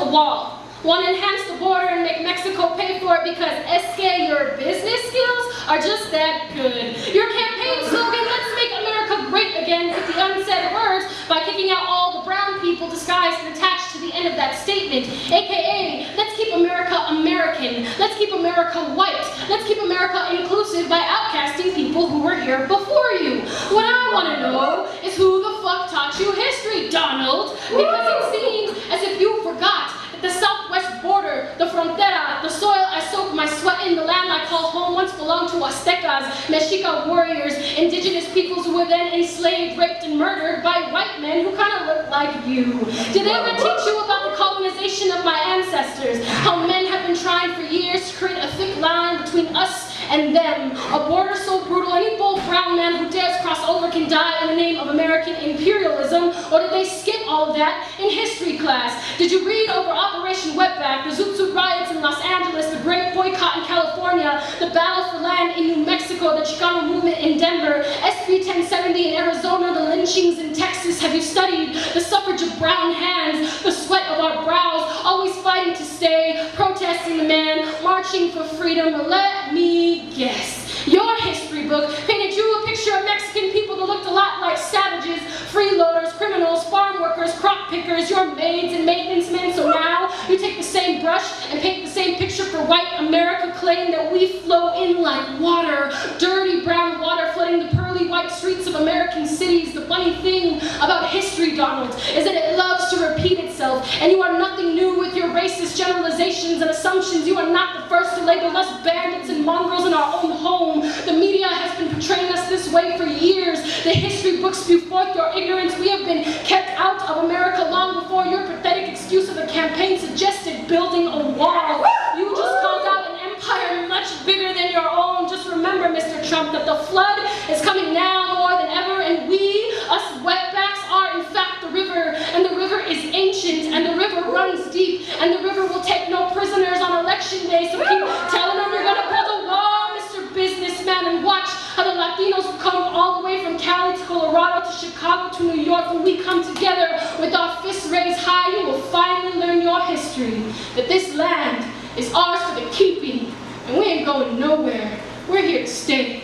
the wall. Want to enhance the border and make Mexico pay for it because your business skills are just that good. Your campaign slogan, let's make America great again, took the unsaid words by kicking out all the brown people disguised and attached to the end of that statement, aka, let's keep America American, let's keep America white, let's keep America inclusive by outcasting people who were here before you. What I want to know is who the fuck taught you history, Donald? Because it seems as if you forgot that the southwest border, the frontera, the soil I soak my sweat in, the land I call home once belonged to Aztecas, Mexica warriors, indigenous peoples who were then enslaved, raped, and murdered by white men who kind of looked like you. Did they ever teach you about the colonization of my ancestors? How men have been trying for years to create a thick line between us and them. A border so brutal, any bold brown man who dares cross over can die in the name of American imperialism, or did they skip all of that in history class? Did you read over Operation Wetback, the Zoot Suit riots in Los Angeles, the Great Boycott in California, the battle for land in New Mexico, the Chicano movement in Denver, SB 1070 in Arizona, the lynchings in Texas? Have you studied the suffrage of brown hands, the sweat of our brows, always fighting to stay, protesting the man, marching for freedom? Let me guess. Your history book painted you a picture of Mexican people that looked a lot like savages, freeloaders, criminals, farm workers, crop pickers, your maids and maintenance men. So now you take the same brush and paint the same picture for white America, claiming that we flow in like water, dirty brown water flooding the pearly white streets of American cities. The funny thing about history, Donald, is that it loves to repeat itself, and you are nothing new with your racist generalizations and assumptions. You are not the first to label us bandits and mongrels in our own home. The media has been portraying us this way for years. The history books spew forth your ignorance. We have been kept out of America long before your pathetic excuse of a campaign suggested building a wall. You just called out an empire much bigger than your own. Just remember, Mr. Trump, that the flood is coming now more than ever, and we, us wetbacks, are in fact the river, and the river is ancient, and the river runs deep, and the river will take no prisoners on election day. So keep telling them you're gonna build a wall, Mr. Businessman, and watch how the Latinos will come all the way from Cali to Colorado to Chicago to New York. When we come together with our fists raised high, you will finally learn your history, that this land is ours for the keeping, and we ain't going nowhere. We're here to stay.